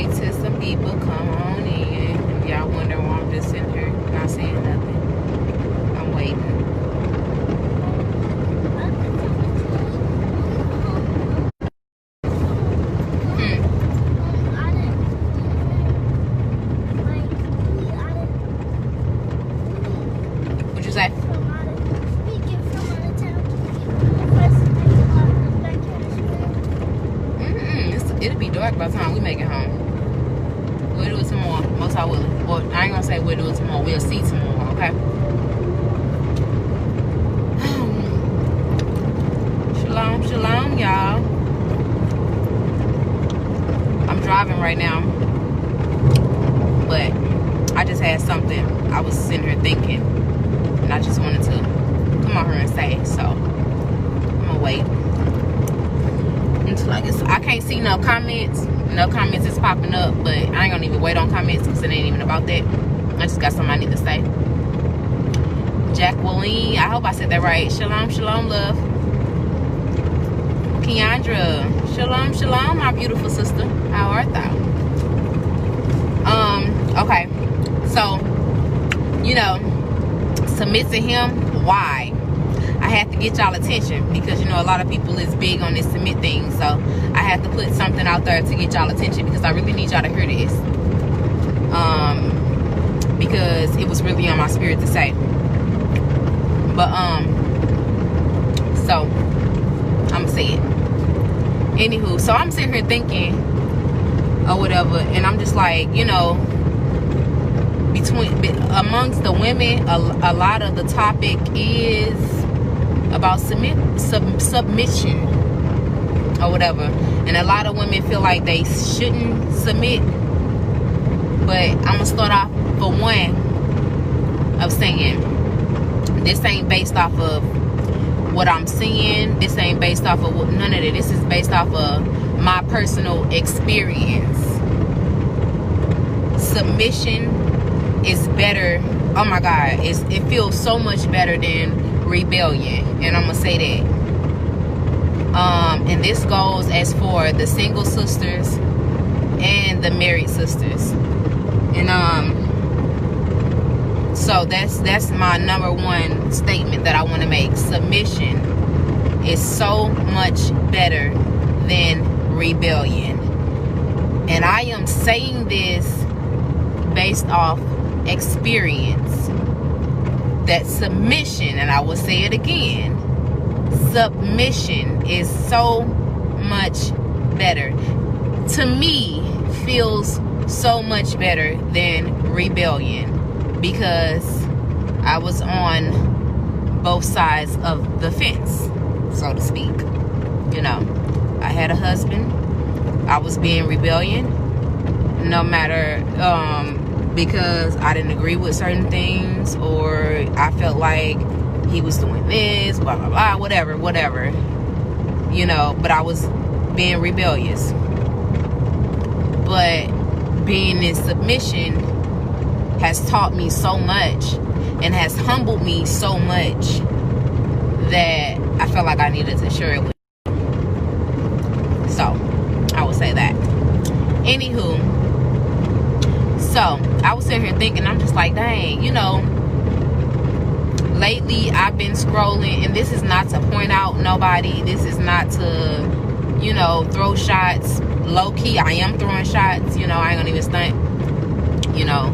wait till some people come on in. Y'all wonder why I'm just sitting here not saying nothing. I'm waiting. What'd you say? It'll be dark by the time we make it home. We'll do it tomorrow. Most I will. Well, I ain't gonna say we'll do it tomorrow. We'll see tomorrow, okay? Shalom, shalom, y'all. I'm driving right now, but I just had something I was sitting here thinking, and I just wanted to come on here and say, so I'm gonna wait. Like I can't see no comments. No comments is popping up, but I ain't gonna even wait on comments because it ain't even about that. I just got something I need to say. Jacqueline, I hope I said that right. Shalom, shalom, love. Keandra, shalom, shalom, my beautiful sister. How art thou? Okay. So, you know, submit to him. Why? I had to get y'all attention because, you know, a lot of people is big on this submit thing. So I had to put something out there to get y'all attention because I really need y'all to hear this. Because it was really on my spirit to say. But, so I'm gonna say it. Anywho, so I'm sitting here thinking or whatever, and I'm just like, you know, amongst the women, a lot of the topic is about submission or whatever, and a lot of women feel like they shouldn't submit. But I'm gonna start off for one of saying this ain't based off of what I'm seeing. This ain't based off of none of it. This is based off of my personal experience. Submission is better. Oh my God, it feels so much better than rebellion, and I'm gonna say that. And this goes as for the single sisters and the married sisters, and so that's my number one statement that I want to make. Submission is so much better than rebellion, and I am saying this based off experience. That submission, and I will say it again, submission is so much better. To me, feels so much better than rebellion because I was on both sides of the fence, so to speak. You know, I had a husband. I was being rebellion, no matter because I didn't agree with certain things, or I felt like he was doing this, blah, blah, blah, whatever, you know, but I was being rebellious. But being in submission has taught me so much and has humbled me so much that I felt like I needed to share it with you. So, I would say that. Anywho, so I was sitting here thinking, I'm just like, dang, you know, lately I've been scrolling, and this is not to point out nobody, this is not to, you know, throw shots. Low key, I am throwing shots, you know, I ain't gonna even stunt. You know,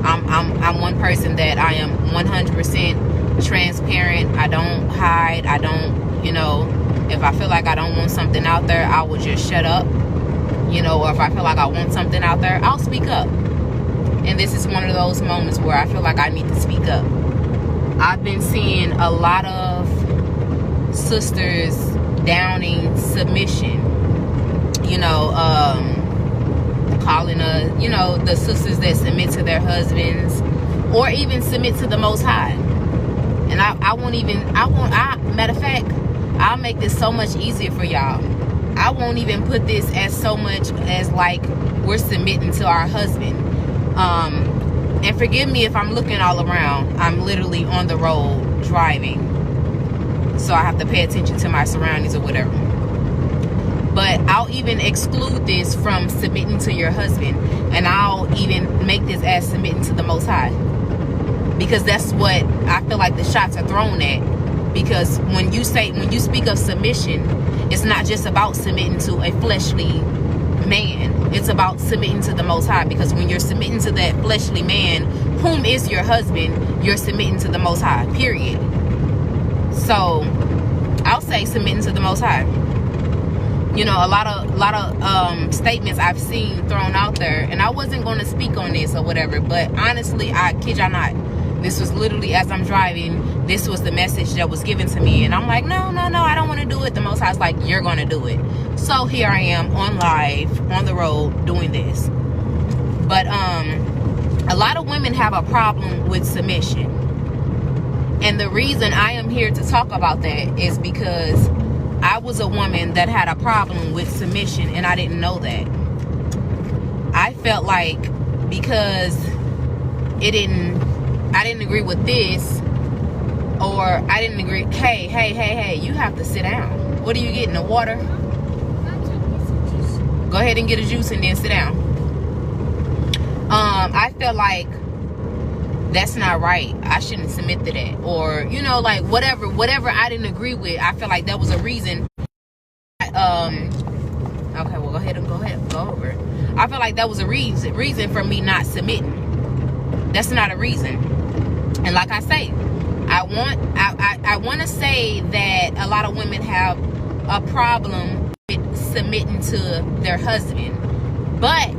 I'm one person that I am 100% transparent. I don't hide. I don't, you know, if I feel like I don't want something out there, I will just shut up, you know, or if I feel like I want something out there, I'll speak up. And this is one of those moments where I feel like I need to speak up. I've been seeing a lot of sisters downing submission, you know, calling you know, the sisters that submit to their husbands or even submit to the Most High. And matter of fact, I'll make this so much easier for y'all. I won't even put this as so much as like we're submitting to our husband. And forgive me if I'm looking all around. I'm literally on the road driving, so I have to pay attention to my surroundings or whatever. But I'll even exclude this from submitting to your husband, and I'll even make this as submitting to the Most High, because that's what I feel like the shots are thrown at. Because when you speak of submission, it's not just about submitting to a fleshly man. It's about submitting to the Most High, because when you're submitting to that fleshly man, whom is your husband, you're submitting to the Most High, period. So I'll say submitting to the Most High. You know, a lot of statements I've seen thrown out there, and I wasn't going to speak on this or whatever, but honestly, I kid y'all not, this was literally as I'm driving, this was the message that was given to me, and I'm like, no, I don't want to do it. The Most High's like, you're going to do it. So here I am on live, on the road, doing this. But a lot of women have a problem with submission. And the reason I am here to talk about that is because I was a woman that had a problem with submission, and I didn't know that. I felt like because I didn't agree with this, or I didn't agree, hey, you have to sit down. What are you getting, the water? Go ahead and get a juice and then sit down. I felt like that's not right. I shouldn't submit to that. Or, you know, like whatever I didn't agree with, I felt like that was a reason. Okay, well, go ahead, go over. I felt like that was a reason for me not submitting. That's not a reason. And like I say, I want to say that a lot of women have a problem with submitting to their husband, but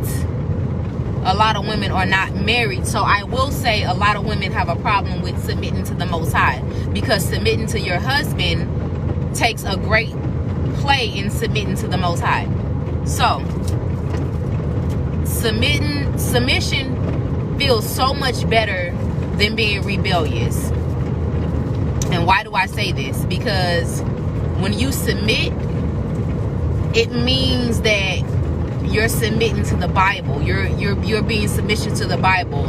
a lot of women are not married. So I will say a lot of women have a problem with submitting to the Most High, because submitting to your husband takes a great play in submitting to the Most High. So submission feels so much better than being rebellious. And why do I say this? Because when you submit, it means that you're submitting to the Bible. You're being submission to the Bible.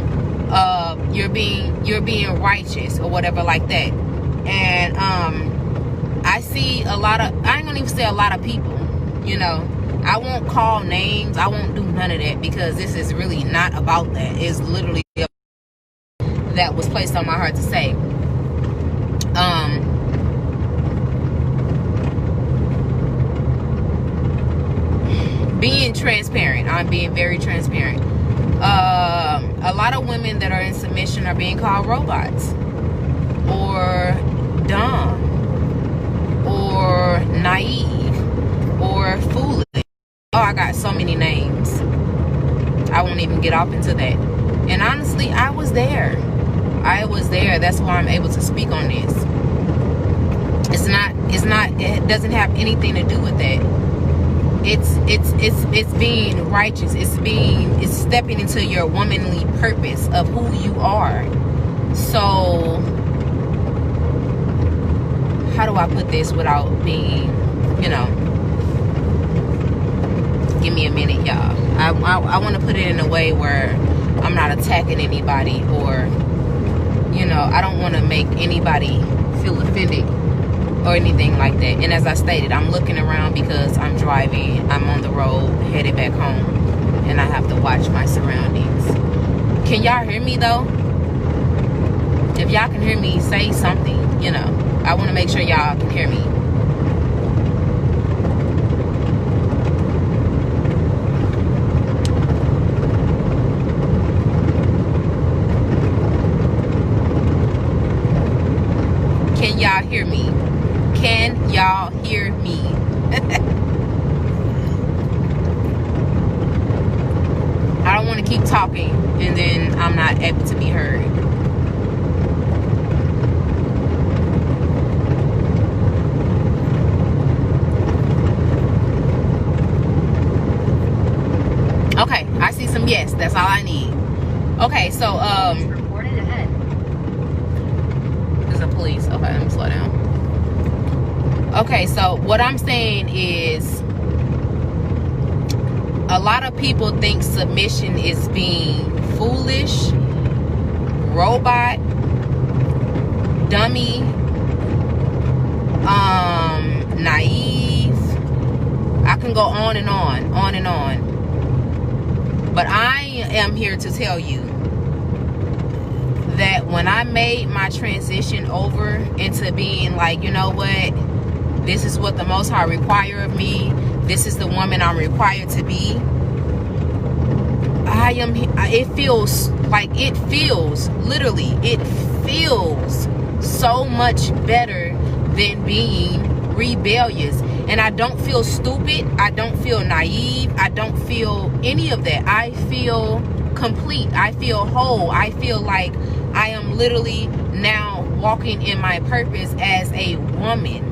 You're being righteous or whatever like that. And I see a lot of, I ain't gonna even say a lot of people, you know, I won't call names, I won't do none of that, because this is really not about that. It's literally that was placed on my heart to say. Being transparent. I'm being very transparent. A lot of women that are in submission are being called robots, or dumb, or naive, or foolish. Oh, I got so many names. I won't even get off into that. And honestly, I was there. That's why I'm able to speak on this. It doesn't have anything to do with that. It's being righteous. It's stepping into your womanly purpose of who you are. So how do I put this without being, you know, give me a minute, y'all. I want to put it in a way where I'm not attacking anybody, or, you know, I don't want to make anybody feel offended or anything like that. And as I stated, I'm looking around because I'm driving. I'm on the road headed back home, and I have to watch my surroundings. Can y'all hear me though? If y'all can hear me, say something. You know, I want to make sure y'all can hear me. Can y'all hear me? Can y'all hear me? I don't want to keep talking and then I'm not able to be heard. Okay, I see some yes. That's all I need. Okay, so reported ahead. There's a police. Okay, let me slow down. Okay, so what I'm saying is, a lot of people think submission is being foolish, robot, dummy, naive. I can go on and on and on. But I am here to tell you that when I made my transition over into being like, you know what, this is what the Most High require of me, this is the woman I'm required to be, it feels so much better than being rebellious. And I don't feel stupid, I don't feel naive, I don't feel any of that. I feel complete, I feel whole, I feel like I am literally now walking in my purpose as a woman,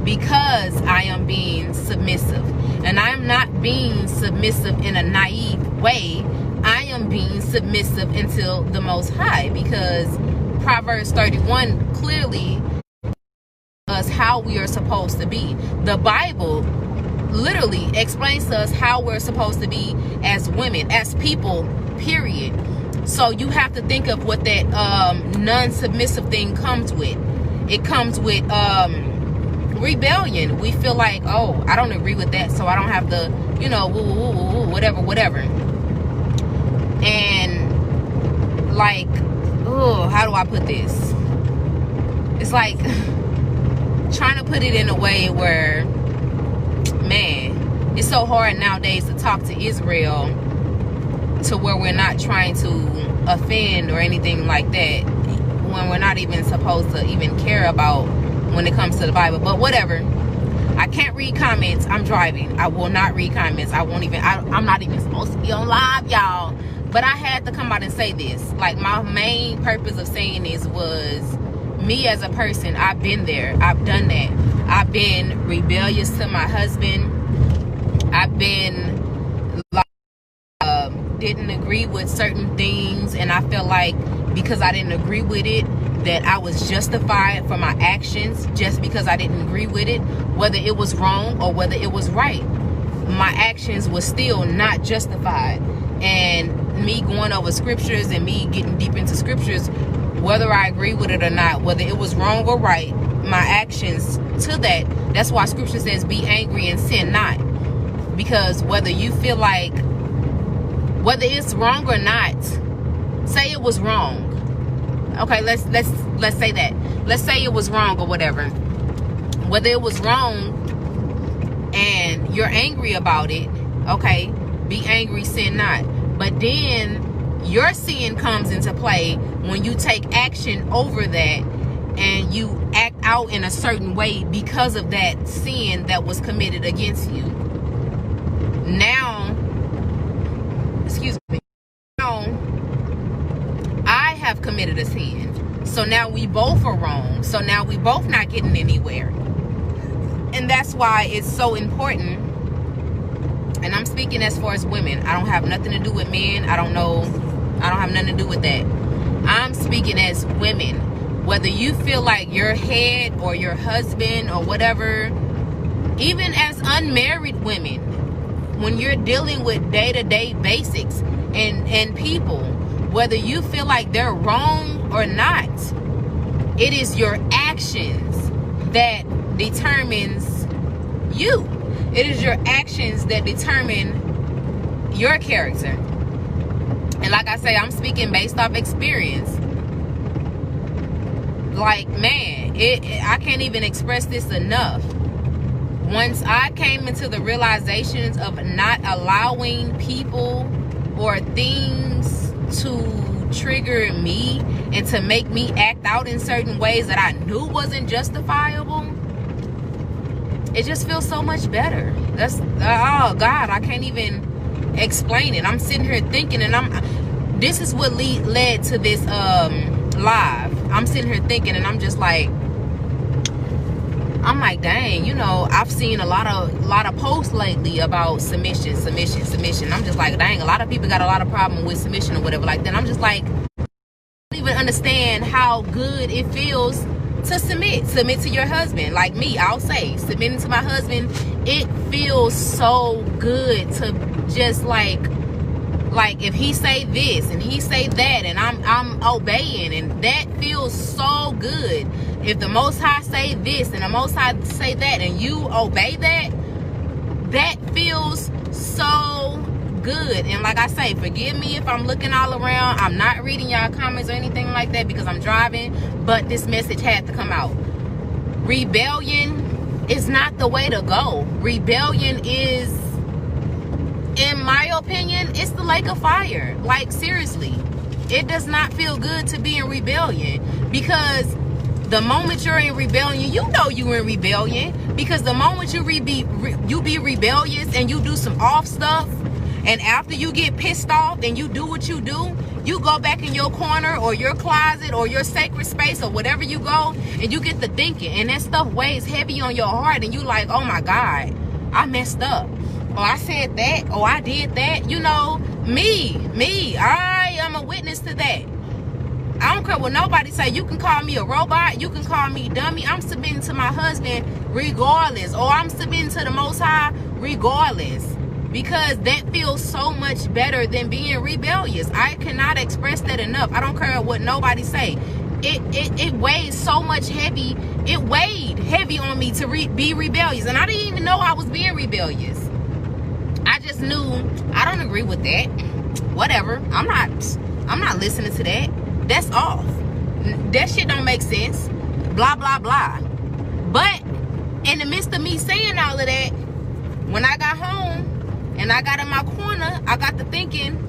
because I am being submissive. And I'm not being submissive in a naive way. I am being submissive until the Most High, because Proverbs 31 clearly us how we are supposed to be. The Bible literally explains to us how we're supposed to be as women, as people, period. So you have to think of what that non-submissive thing comes with. It comes with rebellion. We feel like, oh, I don't agree with that, so I don't have to, you know, whatever. And like, oh, how do I put this? It's like trying to put it in a way where, man, it's so hard nowadays to talk to Israel to where we're not trying to offend or anything like that, when we're not even supposed to even care about when it comes to the Bible. But whatever. I can't read comments. I'm driving. I will not read comments. I won't even, I'm not even supposed to be on live, y'all. But I had to come out and say this. Like, my main purpose of saying this was me as a person. I've been there. I've done that. I've been rebellious to my husband. I've been like, didn't agree with certain things, and I felt like because I didn't agree with it, that I was justified for my actions just because I didn't agree with it, whether it was wrong or whether it was right. My actions were still not justified. And me going over scriptures and me getting deep into scriptures, whether I agree with it or not, whether it was wrong or right, my actions to that, that's why scripture says be angry and sin not. Because whether you feel like, whether it's wrong or not, say it was wrong. Okay, let's say that. Let's say it was wrong or whatever. Whether it was wrong and you're angry about it, okay, be angry, sin not. But then your sin comes into play when you take action over that and you act out in a certain way because of that sin that was committed against you. Now, excuse me, now I have committed a sin. So now we both are wrong. So now we both not getting anywhere. And that's why it's so important. And I'm speaking as far as women. I don't have nothing to do with men. I don't have nothing to do with that. I'm speaking as women. Whether you feel like your head or your husband or whatever, even as unmarried women, when you're dealing with day-to-day basics and people, whether you feel like they're wrong or not, it is your actions that determines you. It is your actions that determine your character. And like I say, I'm speaking based off experience. Like, man, I can't even express this enough. Once I came into the realizations of not allowing people or things to trigger me and to make me act out in certain ways that I knew wasn't justifiable, it just feels so much better. That's, oh God, I can't even explain it. I'm sitting here thinking, and this is what led to this live. I'm sitting here thinking, and I'm just like, I'm like, dang, you know, I've seen a lot of posts lately about submission. I'm just like, dang, a lot of people got a lot of problem with submission or whatever like that. I'm just like, I don't even understand how good it feels to submit to your husband. Like me, I'll say, submitting to my husband, it feels so good to just like if he say this and he say that and I'm obeying, and that feels so good. If the Most High say this and the Most High say that and you obey that, that feels so good. And like I say, forgive me if I'm looking all around. I'm not reading y'all comments or anything like that because I'm driving, but this message had to come out. Rebellion is not the way to go. Rebellion is, in my opinion, it's the lake of fire. Like, seriously, it does not feel good to be in rebellion, because the moment you're in rebellion, you know you're in rebellion, because the moment you be rebellious and you do some off stuff, and after you get pissed off and you do what you do, you go back in your corner or your closet or your sacred space or whatever you go, and you get to thinking, and that stuff weighs heavy on your heart, and you like, oh my God, I messed up, or I said that, or I did that. You know, I am a witness to that. I don't care what nobody say. You can call me a robot, you can call me dummy. I'm submitting to my husband regardless, or I'm submitting to the Most High regardless, because that feels so much better than being rebellious. I cannot express that enough. I don't care what nobody say. It weighs so much heavy. It weighed heavy on me to be rebellious, and I didn't even know I was being rebellious. I just knew I don't agree with that. Whatever. I'm not listening to that. That's off. That shit don't make sense. Blah, blah, blah. But in the midst of me saying all of that, when I got home and I got in my corner, I got to thinking,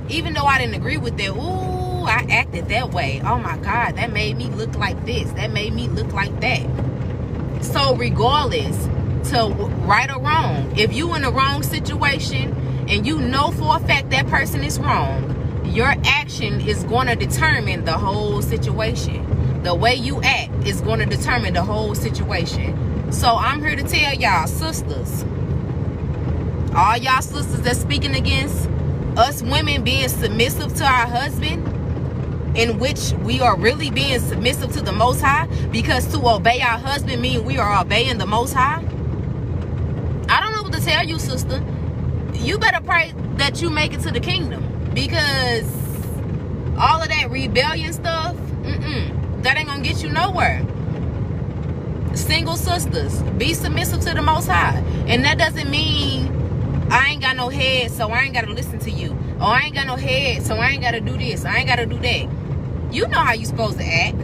even though I didn't agree with that, ooh, I acted that way. Oh my God, that made me look like this. That made me look like that. So regardless to right or wrong, if you in the wrong situation and you know for a fact that person is wrong, your action is going to determine the whole situation. The way you act is going to determine the whole situation. So I'm here to tell y'all, sisters, all y'all sisters that's speaking against us women being submissive to our husband, in which we are really being submissive to the Most High, because to obey our husband means we are obeying the Most High. I don't know what to tell you, sister. You better pray that you make it to the kingdom, because all of that rebellion stuff, that ain't gonna get you nowhere. Single sisters, be submissive to the Most High. And that doesn't mean I ain't got no head, so I ain't gotta listen to you. Or I ain't got no head, so I ain't gotta do this, I ain't gotta do that. You know how you supposed to act.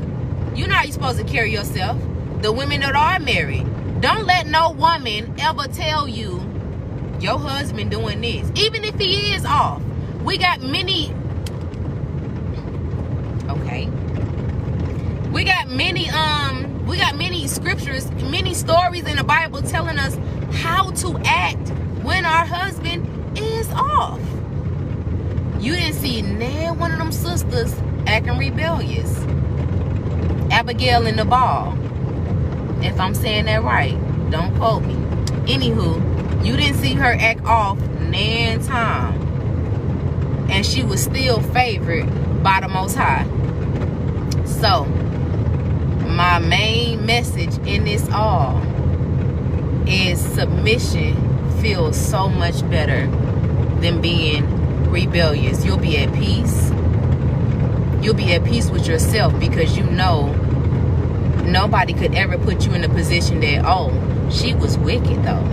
You know how you supposed to carry yourself. The women that are married, don't let no woman ever tell you your husband doing this, even if he is off. We got many, we got many scriptures, many stories in the Bible telling us how to act when our husband is off. You didn't see neither one of them sisters acting rebellious. Abigail and Nabal, if I'm saying that right, don't quote me. Anywho, you didn't see her act off nan time, and she was still favored by the Most High. So my main message in this all is submission feels so much better than being rebellious. You'll be at peace. You'll be at peace with yourself, because you know nobody could ever put you in a position that, oh, she was wicked though.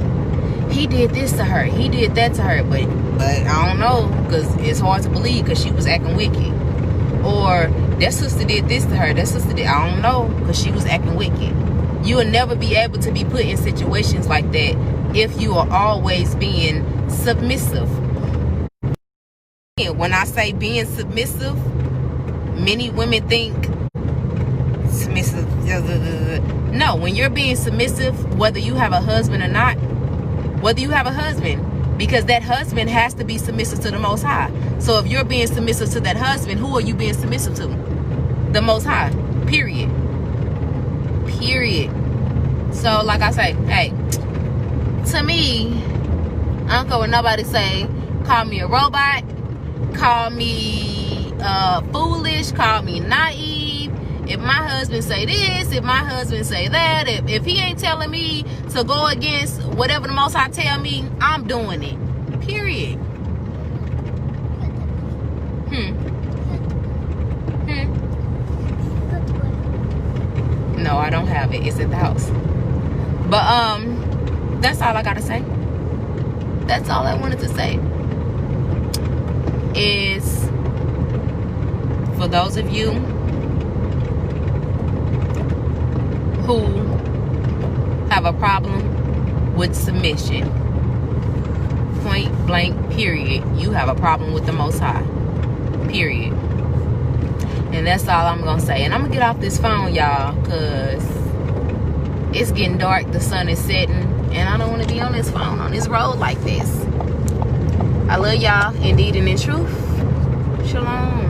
He did this to her, he did that to her, but I don't know, because it's hard to believe because she was acting wicked. Or that sister did this to her, that sister did, I don't know, because she was acting wicked. You will never be able to be put in situations like that if you are always being submissive. When I say being submissive, many women think submissive. No, when you're being submissive, whether you have a husband or not, because that husband has to be submissive to the Most High. So if you're being submissive to that husband, who are you being submissive to? The Most High. Period. So like I say, hey, to me, I don't care what nobody say. Call me a robot, call me foolish, call me naive. If my husband say this, if my husband say that, if he ain't telling me to go against whatever the Most High tell me, I'm doing it. Period. No, I don't have it. It's at the house. But that's all I gotta say. That's all I wanted to say. Is for those of you who have a problem with submission, point blank, period, you have a problem with the Most High, period. And that's all I'm gonna say. And I'm gonna get off this phone, y'all, because it's getting dark, the sun is setting, and I don't want to be on this phone on this road like this. I love y'all indeed and in truth. Shalom.